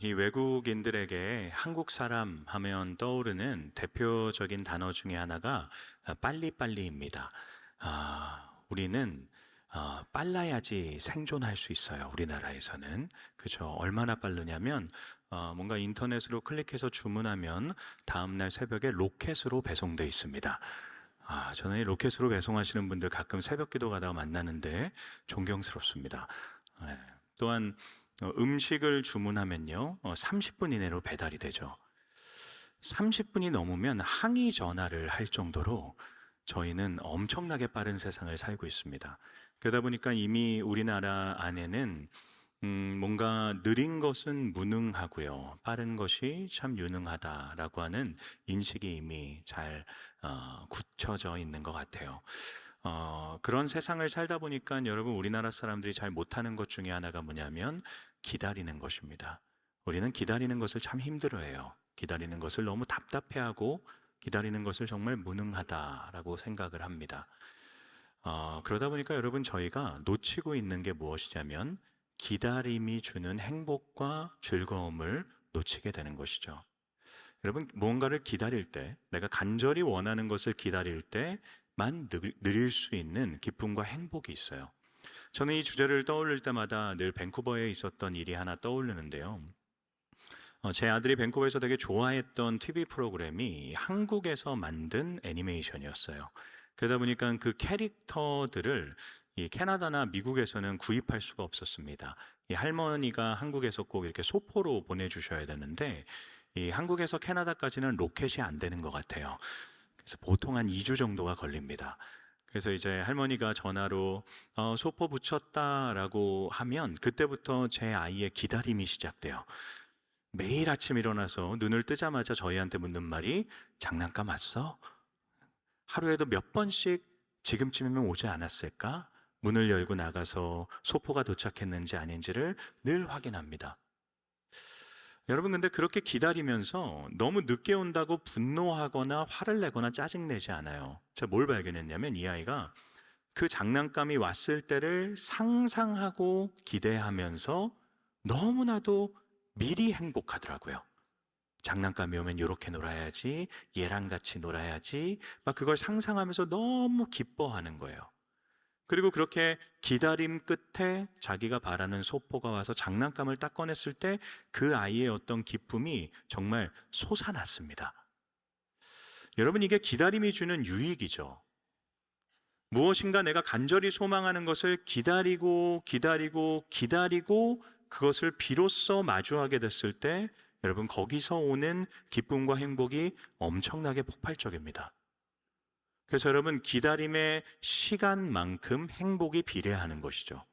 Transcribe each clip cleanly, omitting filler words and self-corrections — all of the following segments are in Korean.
이 외국인들에게 한국 사람 하면 떠오르는 대표적인 단어 중에 하나가 빨리빨리입니다. 우리는 빨라야지 생존할 수 있어요. 우리나라에서는. 그죠? 얼마나 빠르냐면 뭔가 인터넷으로 클릭해서 주문하면 다음날 새벽에 로켓으로 배송돼 있습니다. 저는 이 로켓으로 배송하시는 분들 가끔 새벽 기도 가다가 만나는데 존경스럽습니다. 예. 또한 음식을 주문하면요, 30분 이내로 배달이 되죠. 30분이 넘으면 항의 전화를 할 정도로 저희는 엄청나게 빠른 세상을 살고 있습니다. 그러다 보니까 이미 우리나라 안에는 뭔가 느린 것은 무능하고요, 빠른 것이 참 유능하다라고 하는 인식이 이미 잘 굳혀져 있는 것 같아요. 그런 세상을 살다 보니까 여러분, 우리나라 사람들이 잘 못하는 것 중에 하나가 뭐냐면 기다리는 것입니다. 우리는 기다리는 것을 참 힘들어해요. 기다리는 것을 너무 답답해하고 기다리는 것을 정말 무능하다라고 생각을 합니다. 그러다 보니까 여러분, 저희가 놓치고 있는 게 무엇이냐면 기다림이 주는 행복과 즐거움을 놓치게 되는 것이죠. 여러분, 무언가를 기다릴 때, 내가 간절히 원하는 것을 기다릴 때만 누릴 수 있는 기쁨과 행복이 있어요. 저는 이 주제를 떠올릴 때마다 늘 밴쿠버에 있었던 일이 하나 떠오르는데요. 제 아들이 밴쿠버에서 되게 좋아했던 TV 프로그램이 한국에서 만든 애니메이션이었어요. 그러다 보니까 그 캐릭터들을 이 캐나다나 미국에서는 구입할 수가 없었습니다. 이 할머니가 한국에서 꼭 이렇게 소포로 보내주셔야 되는데, 이 한국에서 캐나다까지는 로켓이 안 되는 것 같아요. 그래서 보통 한 2주 정도가 걸립니다. 그래서 이제 할머니가 전화로 소포 붙였다라고 하면 그때부터 제 아이의 기다림이 시작돼요. 매일 아침 일어나서 눈을 뜨자마자 저희한테 묻는 말이 장난감 왔어? 하루에도 몇 번씩 지금쯤이면 오지 않았을까? 문을 열고 나가서 소포가 도착했는지 아닌지를 늘 확인합니다. 여러분, 근데 그렇게 기다리면서 너무 늦게 온다고 분노하거나 화를 내거나 짜증내지 않아요. 제가 뭘 발견했냐면 이 아이가 그 장난감이 왔을 때를 상상하고 기대하면서 너무나도 미리 행복하더라고요. 장난감이 오면 이렇게 놀아야지, 얘랑 같이 놀아야지, 막 그걸 상상하면서 너무 기뻐하는 거예요. 그리고 그렇게 기다림 끝에 자기가 바라는 소포가 와서 장난감을 딱 꺼냈을 때 그 아이의 어떤 기쁨이 정말 솟아났습니다. 여러분, 이게 기다림이 주는 유익이죠. 무엇인가 내가 간절히 소망하는 것을 기다리고 기다리고 기다리고 그것을 비로소 마주하게 됐을 때 여러분, 거기서 오는 기쁨과 행복이 엄청나게 폭발적입니다. 그래서 여러분, 기다림의 시간만큼 행복이 비례하는 것이죠.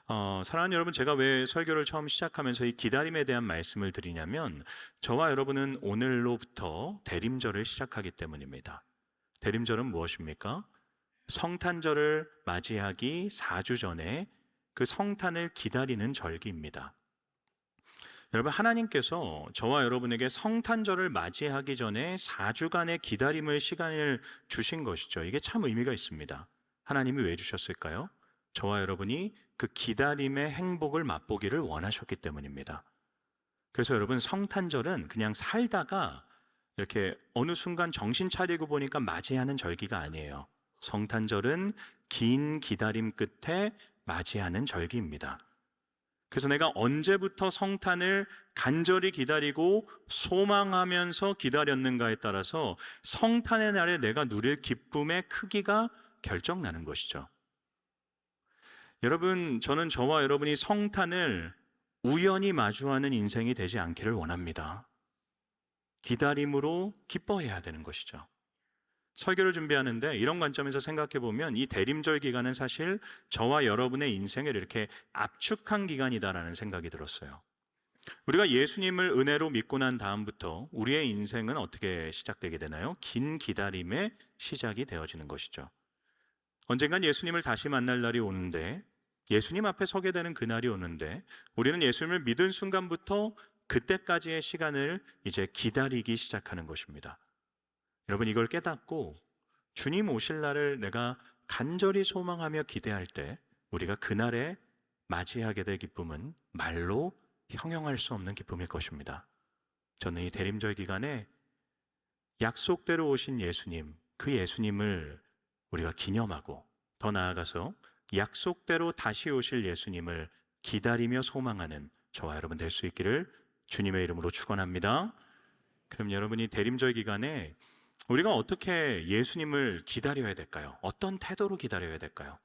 사랑하는 여러분, 제가 왜 설교를 처음 시작하면서 이 기다림에 대한 말씀을 드리냐면 저와 여러분은 오늘로부터 대림절을 시작하기 때문입니다. 대림절은 무엇입니까? 성탄절을 맞이하기 4주 전에 그 성탄을 기다리는 절기입니다. 여러분, 하나님께서 저와 여러분에게 성탄절을 맞이하기 전에 4주간의 기다림을 시간을 주신 것이죠. 이게 참 의미가 있습니다. 하나님이 왜 주셨을까요? 저와 여러분이 그 기다림의 행복을 맛보기를 원하셨기 때문입니다. 그래서 여러분, 성탄절은 그냥 살다가 이렇게 어느 순간 정신 차리고 보니까 맞이하는 절기가 아니에요. 성탄절은 긴 기다림 끝에 맞이하는 절기입니다. 그래서 내가 언제부터 성탄을 간절히 기다리고 소망하면서 기다렸는가에 따라서 성탄의 날에 내가 누릴 기쁨의 크기가 결정나는 것이죠. 여러분, 저는 저와 여러분이 성탄을 우연히 마주하는 인생이 되지 않기를 원합니다. 기다림으로 기뻐해야 되는 것이죠. 설교를 준비하는데 이런 관점에서 생각해 보면 이 대림절 기간은 사실 저와 여러분의 인생을 이렇게 압축한 기간이다라는 생각이 들었어요. 우리가 예수님을 은혜로 믿고 난 다음부터 우리의 인생은 어떻게 시작되게 되나요? 긴 기다림의 시작이 되어지는 것이죠. 언젠간 예수님을 다시 만날 날이 오는데, 예수님 앞에 서게 되는 그날이 오는데, 우리는 예수님을 믿은 순간부터 그때까지의 시간을 이제 기다리기 시작하는 것입니다. 여러분, 이걸 깨닫고 주님 오실 날을 내가 간절히 소망하며 기대할 때 우리가 그날에 맞이하게 될 기쁨은 말로 형용할 수 없는 기쁨일 것입니다. 저는 이 대림절 기간에 약속대로 오신 예수님, 그 예수님을 우리가 기념하고, 더 나아가서 약속대로 다시 오실 예수님을 기다리며 소망하는 저와 여러분 될 수 있기를 주님의 이름으로 축원합니다. 그럼 여러분이 대림절 기간에 우리가 어떻게 예수님을 기다려야 될까요? 어떤 태도로 기다려야 될까요?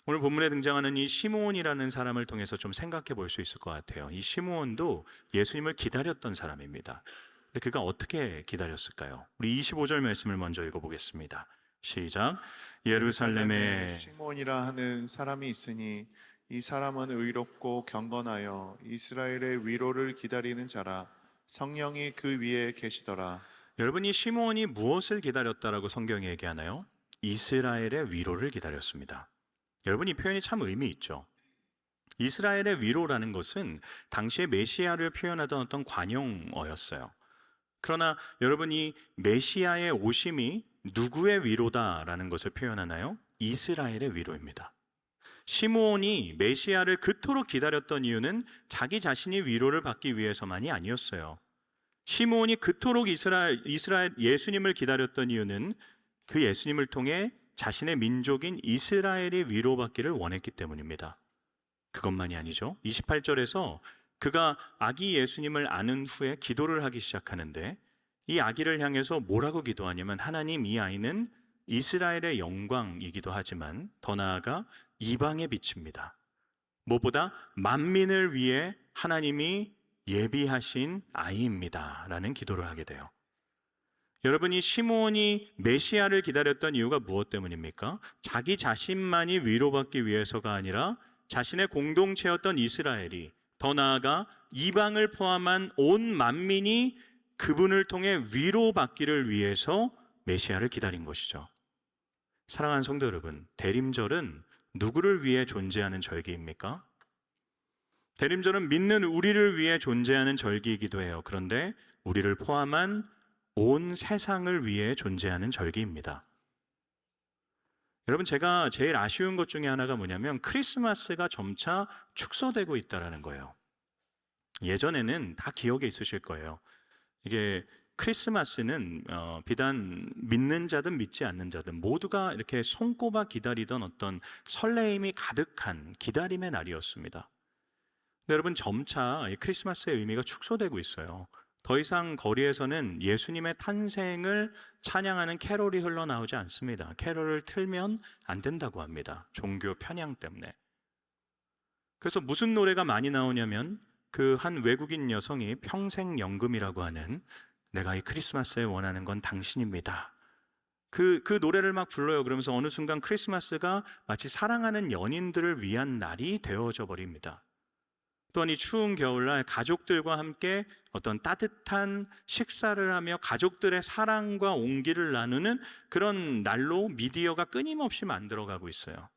오늘 본문에 등장하는 이 시므온이라는 사람을 통해서 좀 생각해 볼 수 있을 것 같아요. 이 시므온도 예수님을 기다렸던 사람입니다. 근데 그가 어떻게 기다렸을까요? 우리 25절 말씀을 먼저 읽어보겠습니다. 시작. 예루살렘에 시몬이라 하는 사람이 있으니 이 사람은 의롭고 경건하여 이스라엘의 위로를 기다리는 자라. 성령이 그 위에 계시더라. 여러분, 이 시므온이 무엇을 기다렸다라고 성경이 얘기하나요? 이스라엘의 위로를 기다렸습니다. 여러분, 이 표현이 참 의미 있죠. 이스라엘의 위로라는 것은 당시의 메시아를 표현하던 어떤 관용어였어요. 그러나 여러분이 메시아의 오심이 누구의 위로다라는 것을 표현하나요? 이스라엘의 위로입니다. 시므온이 메시아를 그토록 기다렸던 이유는 자기 자신이 위로를 받기 위해서만이 아니었어요. 시므온이 그토록 이스라엘 예수님을 기다렸던 이유는 그 예수님을 통해 자신의 민족인 이스라엘이 위로받기를 원했기 때문입니다. 그것만이 아니죠. 28절에서 그가 아기 예수님을 안은 후에 기도를 하기 시작하는데, 이 아기를 향해서 뭐라고 기도하냐면, 하나님, 이 아이는 이스라엘의 영광이기도 하지만 더 나아가 이방의 빛입니다. 무엇보다 만민을 위해 하나님이 예비하신 아이입니다 라는 기도를 하게 돼요. 여러분이 시므온이 메시아를 기다렸던 이유가 무엇 때문입니까? 자기 자신만이 위로받기 위해서가 아니라 자신의 공동체였던 이스라엘이, 더 나아가 이방을 포함한 온 만민이 그분을 통해 위로받기를 위해서 메시아를 기다린 것이죠. 사랑하는 성도 여러분, 대림절은 누구를 위해 존재하는 절기입니까? 대림절은 믿는 우리를 위해 존재하는 절기이기도 해요. 그런데 우리를 포함한 온 세상을 위해 존재하는 절기입니다. 여러분, 제가 제일 아쉬운 것 중에 하나가 뭐냐면 크리스마스가 점차 축소되고 있다는 거예요. 예전에는 다 기억에 있으실 거예요. 이게 크리스마스는 비단 믿는 자든 믿지 않는 자든 모두가 이렇게 손꼽아 기다리던 어떤 설레임이 가득한 기다림의 날이었습니다. 근데 여러분, 점차 크리스마스의 의미가 축소되고 있어요. 더 이상 거리에서는 예수님의 탄생을 찬양하는 캐롤이 흘러나오지 않습니다. 캐롤을 틀면 안 된다고 합니다. 종교 편향 때문에. 그래서 무슨 노래가 많이 나오냐면 그 한 외국인 여성이 평생연금이라고 하는, 내가 이 크리스마스에 원하는 건 당신입니다, 그 노래를 막 불러요. 그러면서 어느 순간 크리스마스가 마치 사랑하는 연인들을 위한 날이 되어져 버립니다. 또한 이 추운 겨울날 가족들과 함께 어떤 따뜻한 식사를 하며 가족들의 사랑과 온기를 나누는 그런 날로 미디어가 끊임없이 만들어가고 있어요.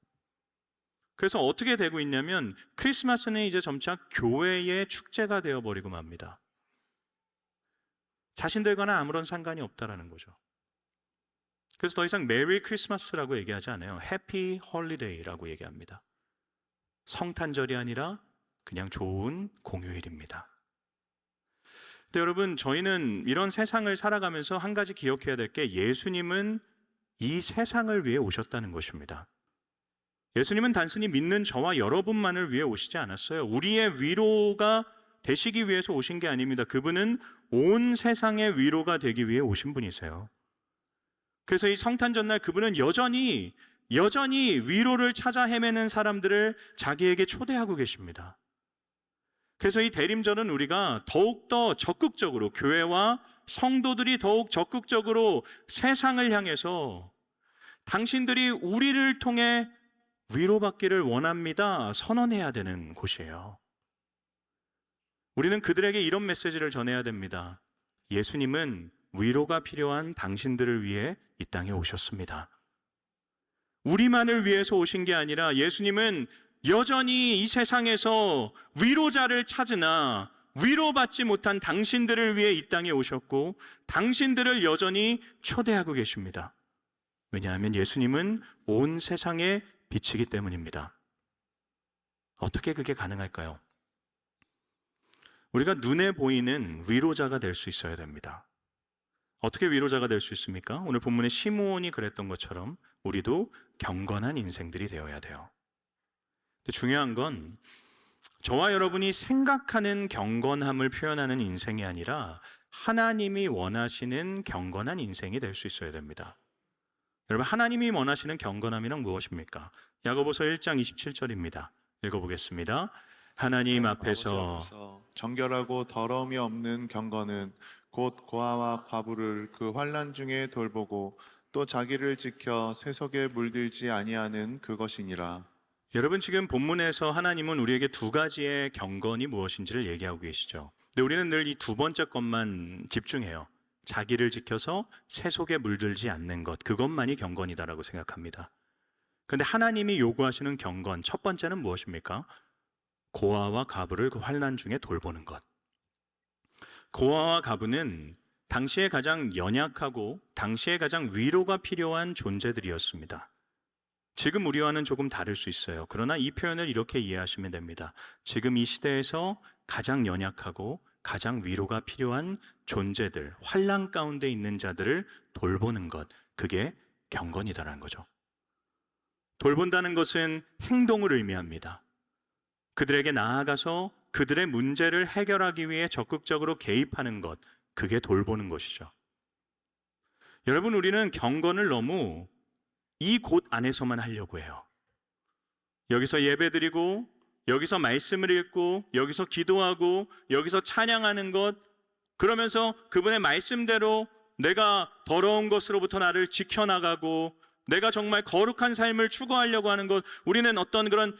그래서 어떻게 되고 있냐면 크리스마스는 이제 점차 교회의 축제가 되어버리고 맙니다. 자신들과는 아무런 상관이 없다라는 거죠. 그래서 더 이상 메리 크리스마스라고 얘기하지 않아요. 해피 홀리데이라고 얘기합니다. 성탄절이 아니라 그냥 좋은 공휴일입니다. 근데 여러분, 저희는 이런 세상을 살아가면서 한 가지 기억해야 될 게, 예수님은 이 세상을 위해 오셨다는 것입니다. 예수님은 단순히 믿는 저와 여러분만을 위해 오시지 않았어요. 우리의 위로가 되시기 위해서 오신 게 아닙니다. 그분은 온 세상의 위로가 되기 위해 오신 분이세요. 그래서 이 성탄절날 그분은 여전히 위로를 찾아 헤매는 사람들을 자기에게 초대하고 계십니다. 그래서 이 대림절은 우리가 더욱더 적극적으로, 교회와 성도들이 더욱 적극적으로 세상을 향해서 당신들이 우리를 통해 위로받기를 원합니다 선언해야 되는 곳이에요. 우리는 그들에게 이런 메시지를 전해야 됩니다. 예수님은 위로가 필요한 당신들을 위해 이 땅에 오셨습니다. 우리만을 위해서 오신 게 아니라 예수님은 여전히 이 세상에서 위로자를 찾으나 위로받지 못한 당신들을 위해 이 땅에 오셨고, 당신들을 여전히 초대하고 계십니다. 왜냐하면 예수님은 온 세상의 빛이기 때문입니다. 어떻게 그게 가능할까요? 우리가 눈에 보이는 위로자가 될 수 있어야 됩니다. 어떻게 위로자가 될 수 있습니까? 오늘 본문의 시므온이 그랬던 것처럼 우리도 경건한 인생들이 되어야 돼요. 근데 중요한 건 저와 여러분이 생각하는 경건함을 표현하는 인생이 아니라 하나님이 원하시는 경건한 인생이 될 수 있어야 됩니다. 여러분, 하나님이 원하시는 경건함이란 무엇입니까? 야고보서 1장 27절입니다. 읽어보겠습니다. 하나님 앞에서 정결하고 더러움이 없는 경건은 곧 고아와 과부를 그 환난 중에 돌보고 또 자기를 지켜 세속에 물들지 아니하는 그것이니라. 여러분, 지금 본문에서 하나님은 우리에게 두 가지의 경건이 무엇인지를 얘기하고 계시죠. 근데 우리는 늘 이 두 번째 것만 집중해요. 자기를 지켜서 세속에 물들지 않는 것, 그것만이 경건이다라고 생각합니다. 그런데 하나님이 요구하시는 경건, 첫 번째는 무엇입니까? 고아와 과부를 그 환난 중에 돌보는 것. 고아와 과부는 당시에 가장 연약하고 당시에 가장 위로가 필요한 존재들이었습니다. 지금 우리와는 조금 다를 수 있어요. 그러나 이 표현을 이렇게 이해하시면 됩니다. 지금 이 시대에서 가장 연약하고 가장 위로가 필요한 존재들, 환난 가운데 있는 자들을 돌보는 것, 그게 경건이다라는 거죠. 돌본다는 것은 행동을 의미합니다. 그들에게 나아가서 그들의 문제를 해결하기 위해 적극적으로 개입하는 것, 그게 돌보는 것이죠. 여러분, 우리는 경건을 너무 이 곳 안에서만 하려고 해요. 여기서 예배드리고, 여기서 말씀을 읽고, 여기서 기도하고, 여기서 찬양하는 것, 그러면서 그분의 말씀대로 내가 더러운 것으로부터 나를 지켜나가고 내가 정말 거룩한 삶을 추구하려고 하는 것, 우리는 어떤 그런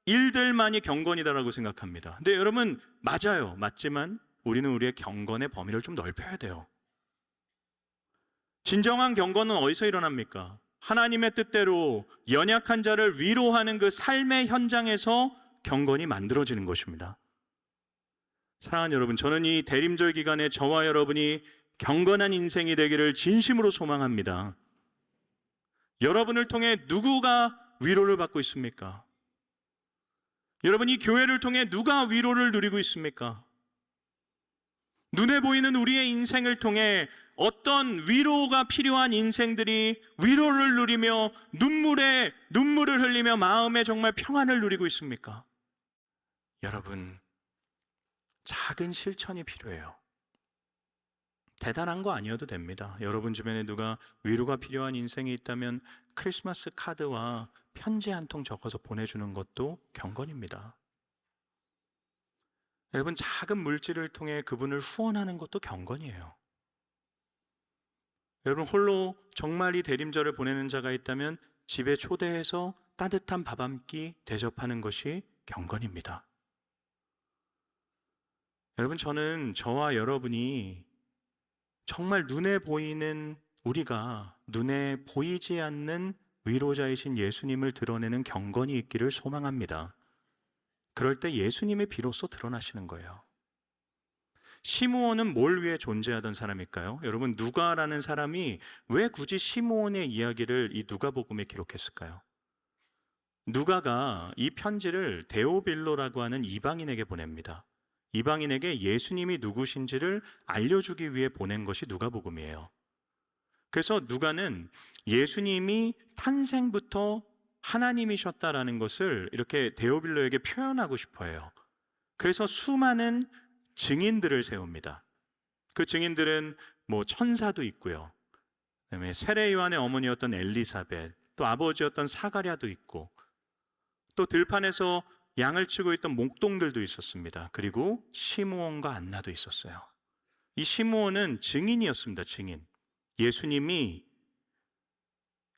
일들만이 경건이다라고 생각합니다. 근데 여러분, 맞아요. 맞지만 우리는 우리의 경건의 범위를 좀 넓혀야 돼요. 진정한 경건은 어디서 일어납니까? 하나님의 뜻대로 연약한 자를 위로하는 그 삶의 현장에서 경건이 만들어지는 것입니다. 사랑하는 여러분, 저는 이 대림절 기간에 저와 여러분이 경건한 인생이 되기를 진심으로 소망합니다. 여러분을 통해 누구가 위로를 받고 있습니까? 여러분, 이 교회를 통해 누가 위로를 누리고 있습니까? 눈에 보이는 우리의 인생을 통해 어떤 위로가 필요한 인생들이 위로를 누리며 눈물을 흘리며 마음에 정말 평안을 누리고 있습니까? 여러분, 작은 실천이 필요해요. 대단한 거 아니어도 됩니다. 여러분 주변에 누가 위로가 필요한 인생이 있다면 크리스마스 카드와 편지 한 통 적어서 보내주는 것도 경건입니다. 여러분, 작은 물질을 통해 그분을 후원하는 것도 경건이에요. 여러분, 홀로 정말 이 대림절을 보내는 자가 있다면 집에 초대해서 따뜻한 밥 한 끼 대접하는 것이 경건입니다. 여러분, 저는 저와 여러분이 정말 눈에 보이는, 우리가 눈에 보이지 않는 위로자이신 예수님을 드러내는 경건이 있기를 소망합니다. 그럴 때 예수님이 비로소 드러나시는 거예요. 시므온은 뭘 위해 존재하던 사람일까요? 여러분, 누가라는 사람이 왜 굳이 시므온의 이야기를 이 누가복음에 기록했을까요? 누가가 이 편지를 데오빌로라고 하는 이방인에게 보냅니다. 이방인에게 예수님이 누구신지를 알려주기 위해 보낸 것이 누가복음이에요. 그래서 누가는 예수님이 탄생부터 하나님이셨다라는 것을 이렇게 데오빌로에게 표현하고 싶어 해요. 그래서 수많은 증인들을 세웁니다. 그 증인들은 뭐 천사도 있고요, 그다음에 세례 요한의 어머니였던 엘리사벳, 또 아버지였던 사가랴도 있고, 또 들판에서 양을 치고 있던 목동들도 있었습니다. 그리고 시므온과 안나도 있었어요. 이 시므온은 증인이었습니다. 증인. 예수님이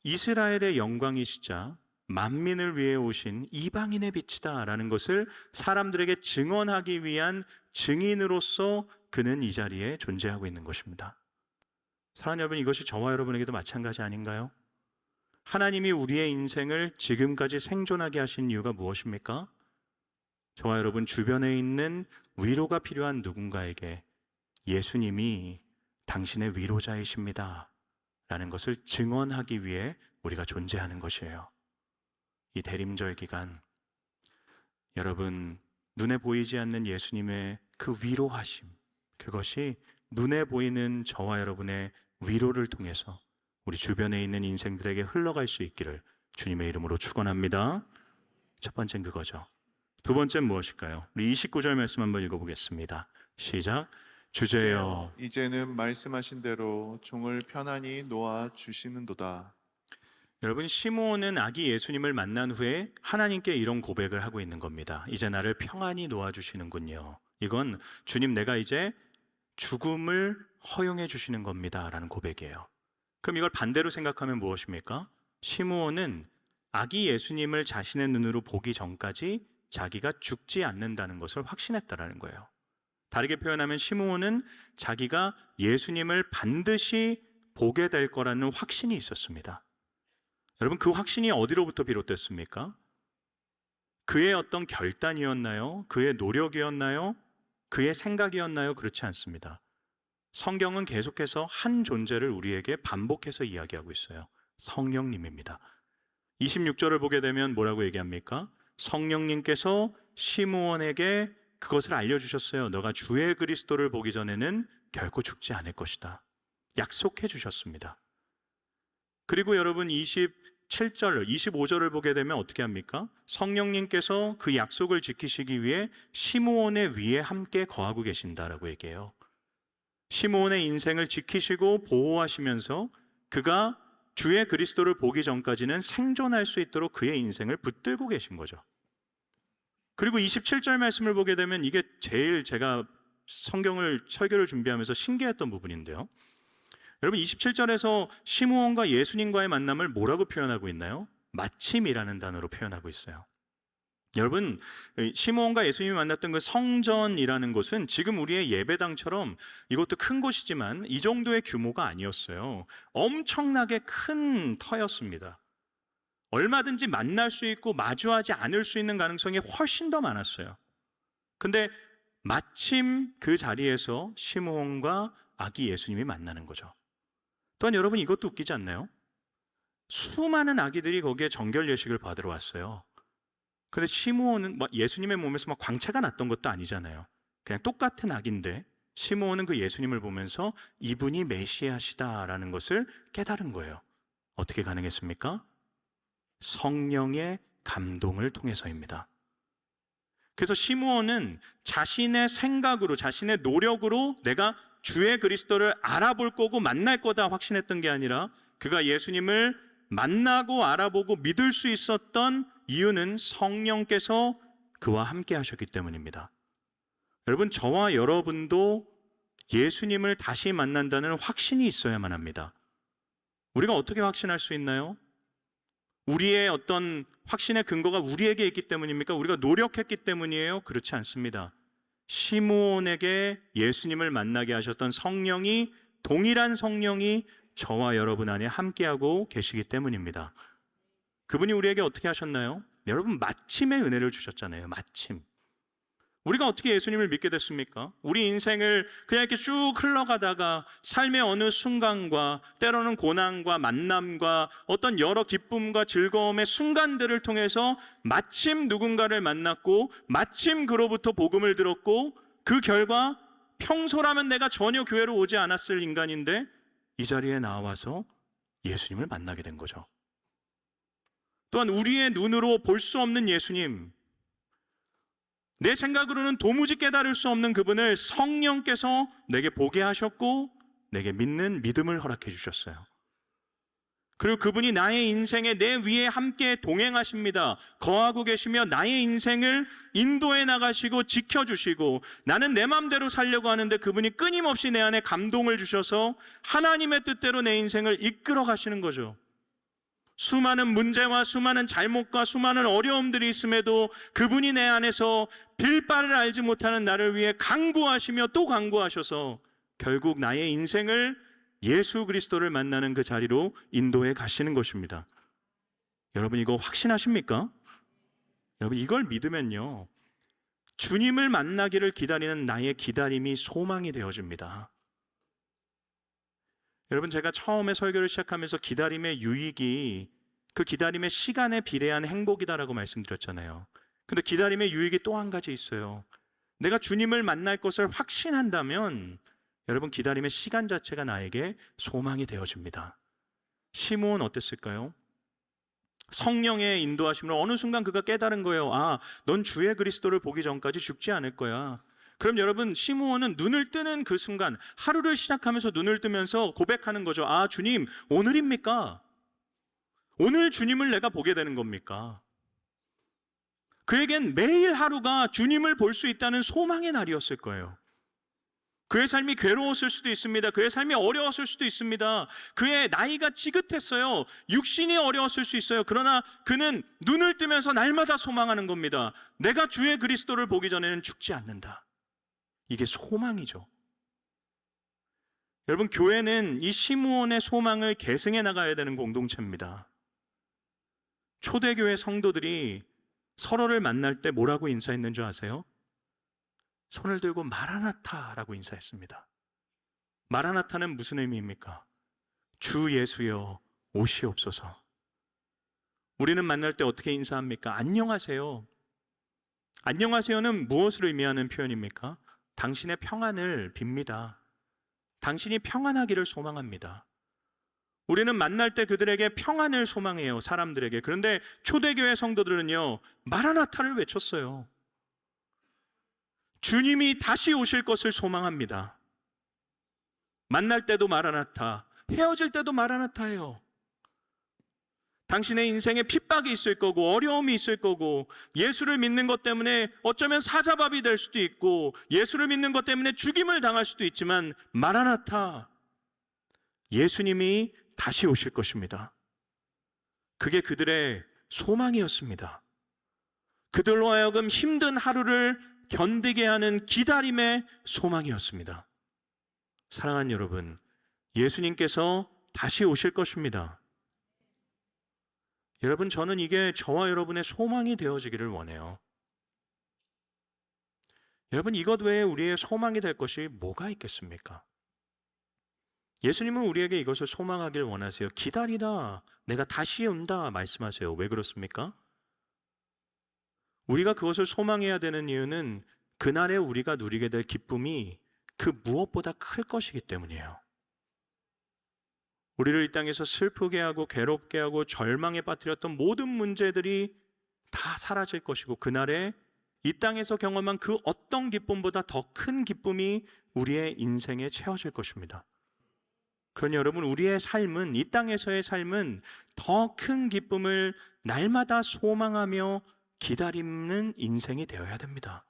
이스라엘의 영광이시자 만민을 위해 오신 이방인의 빛이다라는 것을 사람들에게 증언하기 위한 증인으로서 그는 이 자리에 존재하고 있는 것입니다. 사랑하는 여러분, 이것이 저와 여러분에게도 마찬가지 아닌가요? 하나님이 우리의 인생을 지금까지 생존하게 하신 이유가 무엇입니까? 저와 여러분 주변에 있는 위로가 필요한 누군가에게 예수님이 당신의 위로자이십니다 라는 것을 증언하기 위해 우리가 존재하는 것이에요. 이 대림절 기간, 여러분 눈에 보이지 않는 예수님의 그 위로하심, 그것이 눈에 보이는 저와 여러분의 위로를 통해서 우리 주변에 있는 인생들에게 흘러갈 수 있기를 주님의 이름으로 축원합니다. 첫 번째는 그거죠. 두 번째는 무엇일까요? 우리 29절 말씀 한번 읽어보겠습니다. 시작. 주제여, 이제는 말씀하신 대로 종을 편안히 놓아 주시는도다. 여러분, 시므온은 아기 예수님을 만난 후에 하나님께 이런 고백을 하고 있는 겁니다. 이제 나를 평안히 놓아주시는군요. 이건 주님, 내가 이제 죽음을 허용해 주시는 겁니다 라는 고백이에요. 그럼 이걸 반대로 생각하면 무엇입니까? 시므온은 아기 예수님을 자신의 눈으로 보기 전까지 자기가 죽지 않는다는 것을 확신했다라는 거예요. 다르게 표현하면 시므온은 자기가 예수님을 반드시 보게 될 거라는 확신이 있었습니다. 여러분, 그 확신이 어디로부터 비롯됐습니까? 그의 어떤 결단이었나요? 그의 노력이었나요? 그의 생각이었나요? 그렇지 않습니다. 성경은 계속해서 한 존재를 우리에게 반복해서 이야기하고 있어요. 성령님입니다. 26절을 보게 되면 뭐라고 얘기합니까? 성령님께서 시므온에게 그것을 알려주셨어요. 너가 주의 그리스도를 보기 전에는 결코 죽지 않을 것이다. 약속해 주셨습니다. 그리고 여러분 27절, 25절을 보게 되면 어떻게 합니까? 성령님께서 그 약속을 지키시기 위해 시므온의 위에 함께 거하고 계신다라고 얘기해요. 시므온의 인생을 지키시고 보호하시면서 그가 주의 그리스도를 보기 전까지는 생존할 수 있도록 그의 인생을 붙들고 계신 거죠. 그리고 27절 말씀을 보게 되면 이게 제일 제가 설교를 준비하면서 신기했던 부분인데요. 여러분 27절에서 시므온과 예수님과의 만남을 뭐라고 표현하고 있나요? 마침이라는 단어로 표현하고 있어요. 여러분, 시므온과 예수님이 만났던 그 성전이라는 곳은 지금 우리의 예배당처럼 이것도 큰 곳이지만 이 정도의 규모가 아니었어요. 엄청나게 큰 터였습니다. 얼마든지 만날 수 있고 마주하지 않을 수 있는 가능성이 훨씬 더 많았어요. 근데 마침 그 자리에서 시므온과 아기 예수님이 만나는 거죠. 또한 여러분, 이것도 웃기지 않나요? 수많은 아기들이 거기에 정결 예식을 받으러 왔어요. 근데 시므온은 예수님의 몸에서 막 광채가 났던 것도 아니잖아요. 그냥 똑같은 아기인데 시므온은 그 예수님을 보면서 이분이 메시아시다라는 것을 깨달은 거예요. 어떻게 가능했습니까? 성령의 감동을 통해서입니다. 그래서 시므온은 자신의 생각으로, 자신의 노력으로 내가 주의 그리스도를 알아볼 거고 만날 거다 확신했던 게 아니라 그가 예수님을 만나고 알아보고 믿을 수 있었던 이유는 성령께서 그와 함께 하셨기 때문입니다. 여러분, 저와 여러분도 예수님을 다시 만난다는 확신이 있어야만 합니다. 우리가 어떻게 확신할 수 있나요? 우리의 어떤 확신의 근거가 우리에게 있기 때문입니까? 우리가 노력했기 때문이에요? 그렇지 않습니다. 시므온에게 예수님을 만나게 하셨던 성령이, 동일한 성령이 저와 여러분 안에 함께하고 계시기 때문입니다. 그분이 우리에게 어떻게 하셨나요? 여러분, 마침의 은혜를 주셨잖아요. 마침. 우리가 어떻게 예수님을 믿게 됐습니까? 우리 인생을 그냥 이렇게 쭉 흘러가다가 삶의 어느 순간과 때로는 고난과 만남과 어떤 여러 기쁨과 즐거움의 순간들을 통해서 마침 누군가를 만났고 마침 그로부터 복음을 들었고 그 결과 평소라면 내가 전혀 교회로 오지 않았을 인간인데 이 자리에 나와서 예수님을 만나게 된 거죠. 또한 우리의 눈으로 볼 수 없는 예수님, 내 생각으로는 도무지 깨달을 수 없는 그분을 성령께서 내게 보게 하셨고 내게 믿는 믿음을 허락해 주셨어요. 그리고 그분이 나의 인생에 내 위에 함께 동행하십니다. 거하고 계시며 나의 인생을 인도해 나가시고 지켜주시고 나는 내 마음대로 살려고 하는데 그분이 끊임없이 내 안에 감동을 주셔서 하나님의 뜻대로 내 인생을 이끌어 가시는 거죠. 수많은 문제와 수많은 잘못과 수많은 어려움들이 있음에도 그분이 내 안에서 빌바를 알지 못하는 나를 위해 강구하시며 또 강구하셔서 결국 나의 인생을 예수 그리스도를 만나는 그 자리로 인도해 가시는 것입니다. 여러분, 이거 확신하십니까? 여러분, 이걸 믿으면요, 주님을 만나기를 기다리는 나의 기다림이 소망이 되어집니다. 여러분, 제가 처음에 설교를 시작하면서 기다림의 유익이 그 기다림의 시간에 비례한 행복이다라고 말씀드렸잖아요. 근데 기다림의 유익이 또 한 가지 있어요. 내가 주님을 만날 것을 확신한다면 여러분, 기다림의 시간 자체가 나에게 소망이 되어집니다. 시므온 어땠을까요? 성령의 인도하심으로 어느 순간 그가 깨달은 거예요. 아, 넌 주의 그리스도를 보기 전까지 죽지 않을 거야. 그럼 여러분, 시므온은 눈을 뜨는 그 순간, 하루를 시작하면서 눈을 뜨면서 고백하는 거죠. 아, 주님, 오늘입니까? 오늘 주님을 내가 보게 되는 겁니까? 그에겐 매일 하루가 주님을 볼 수 있다는 소망의 날이었을 거예요. 그의 삶이 괴로웠을 수도 있습니다. 그의 삶이 어려웠을 수도 있습니다. 그의 나이가 지긋했어요. 육신이 어려웠을 수 있어요. 그러나 그는 눈을 뜨면서 날마다 소망하는 겁니다. 내가 주의 그리스도를 보기 전에는 죽지 않는다. 이게 소망이죠. 여러분, 교회는 이 시므온의 소망을 계승해 나가야 되는 공동체입니다. 초대교회 성도들이 서로를 만날 때 뭐라고 인사했는 줄 아세요? 손을 들고 마라나타라고 인사했습니다. 마라나타는 무슨 의미입니까? 주 예수여 오시옵소서. 우리는 만날 때 어떻게 인사합니까? 안녕하세요. 안녕하세요는 무엇을 의미하는 표현입니까? 당신의 평안을 빕니다. 당신이 평안하기를 소망합니다. 우리는 만날 때 그들에게 평안을 소망해요, 사람들에게. 그런데 초대교회 성도들은요, 마라나타를 외쳤어요. 주님이 다시 오실 것을 소망합니다. 만날 때도 마라나타, 헤어질 때도 마라나타예요. 당신의 인생에 핍박이 있을 거고 어려움이 있을 거고 예수를 믿는 것 때문에 어쩌면 사자밥이 될 수도 있고 예수를 믿는 것 때문에 죽임을 당할 수도 있지만 마라나타, 예수님이 다시 오실 것입니다. 그게 그들의 소망이었습니다. 그들로 하여금 힘든 하루를 견디게 하는 기다림의 소망이었습니다. 사랑하는 여러분, 예수님께서 다시 오실 것입니다. 여러분, 저는 이게 저와 여러분의 소망이 되어지기를 원해요. 여러분, 이것 외에 우리의 소망이 될 것이 뭐가 있겠습니까? 예수님은 우리에게 이것을 소망하길 원하세요. 기다리라, 내가 다시 온다 말씀하세요. 왜 그렇습니까? 우리가 그것을 소망해야 되는 이유는 그날에 우리가 누리게 될 기쁨이 그 무엇보다 클 것이기 때문이에요. 우리를 이 땅에서 슬프게 하고 괴롭게 하고 절망에 빠뜨렸던 모든 문제들이 다 사라질 것이고 그날에 이 땅에서 경험한 그 어떤 기쁨보다 더 큰 기쁨이 우리의 인생에 채워질 것입니다. 그러니 여러분, 우리의 삶은, 이 땅에서의 삶은 더 큰 기쁨을 날마다 소망하며 기다리는 인생이 되어야 됩니다.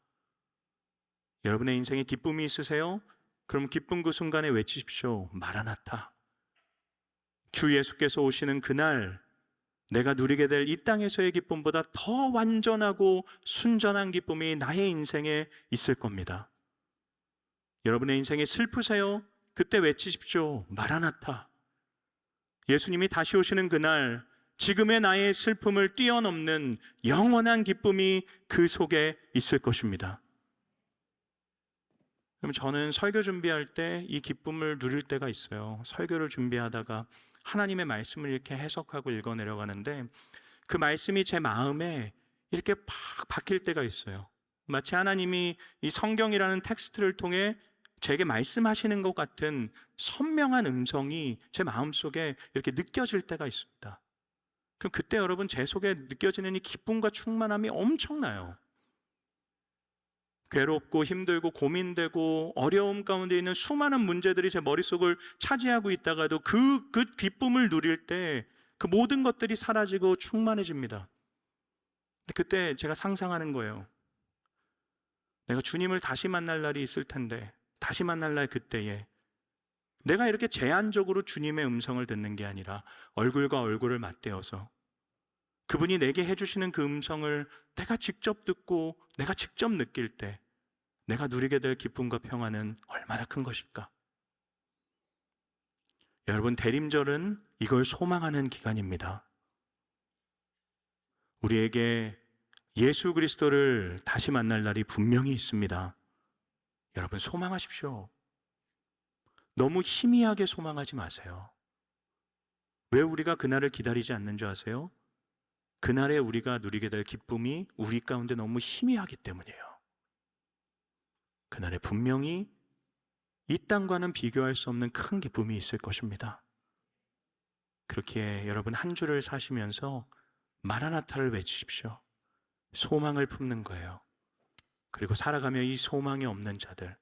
여러분의 인생에 기쁨이 있으세요? 그럼 기쁜 그 순간에 외치십시오. 마라나타. 주 예수께서 오시는 그날 내가 누리게 될 이 땅에서의 기쁨보다 더 완전하고 순전한 기쁨이 나의 인생에 있을 겁니다. 여러분의 인생에 슬프세요? 그때 외치십시오. 마라나타. 예수님이 다시 오시는 그날 지금의 나의 슬픔을 뛰어넘는 영원한 기쁨이 그 속에 있을 것입니다. 그럼 저는 설교 준비할 때 이 기쁨을 누릴 때가 있어요. 설교를 준비하다가 하나님의 말씀을 이렇게 해석하고 읽어 내려가는데 그 말씀이 제 마음에 이렇게 팍 박힐 때가 있어요. 마치 하나님이 이 성경이라는 텍스트를 통해 제게 말씀하시는 것 같은 선명한 음성이 제 마음속에 이렇게 느껴질 때가 있습니다. 그럼 그때 여러분, 제 속에 느껴지는 이 기쁨과 충만함이 엄청나요. 괴롭고 힘들고 고민되고 어려움 가운데 있는 수많은 문제들이 제 머릿속을 차지하고 있다가도 그 기쁨을 누릴 때 그 모든 것들이 사라지고 충만해집니다. 근데 그때 제가 상상하는 거예요. 내가 주님을 다시 만날 날이 있을 텐데, 다시 만날 날 그때에 내가 이렇게 제한적으로 주님의 음성을 듣는 게 아니라 얼굴과 얼굴을 맞대어서 그분이 내게 해주시는 그 음성을 내가 직접 듣고 내가 직접 느낄 때 내가 누리게 될 기쁨과 평안은 얼마나 큰 것일까? 여러분, 대림절은 이걸 소망하는 기간입니다. 우리에게 예수 그리스도를 다시 만날 날이 분명히 있습니다. 여러분, 소망하십시오. 너무 희미하게 소망하지 마세요. 왜 우리가 그날을 기다리지 않는 줄 아세요? 그날에 우리가 누리게 될 기쁨이 우리 가운데 너무 희미하기 때문이에요. 그날에 분명히 이 땅과는 비교할 수 없는 큰 기쁨이 있을 것입니다. 그렇게 여러분 한 주를 사시면서 마라나타를 외치십시오. 소망을 품는 거예요. 그리고 살아가며 이 소망이 없는 자들,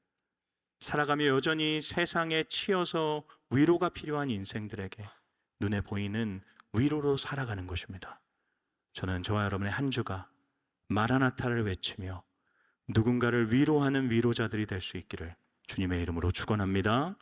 살아가며 여전히 세상에 치여서 위로가 필요한 인생들에게 눈에 보이는 위로로 살아가는 것입니다. 저는 저와 여러분의 한 주가 마라나타를 외치며 누군가를 위로하는 위로자들이 될 수 있기를 주님의 이름으로 축원합니다.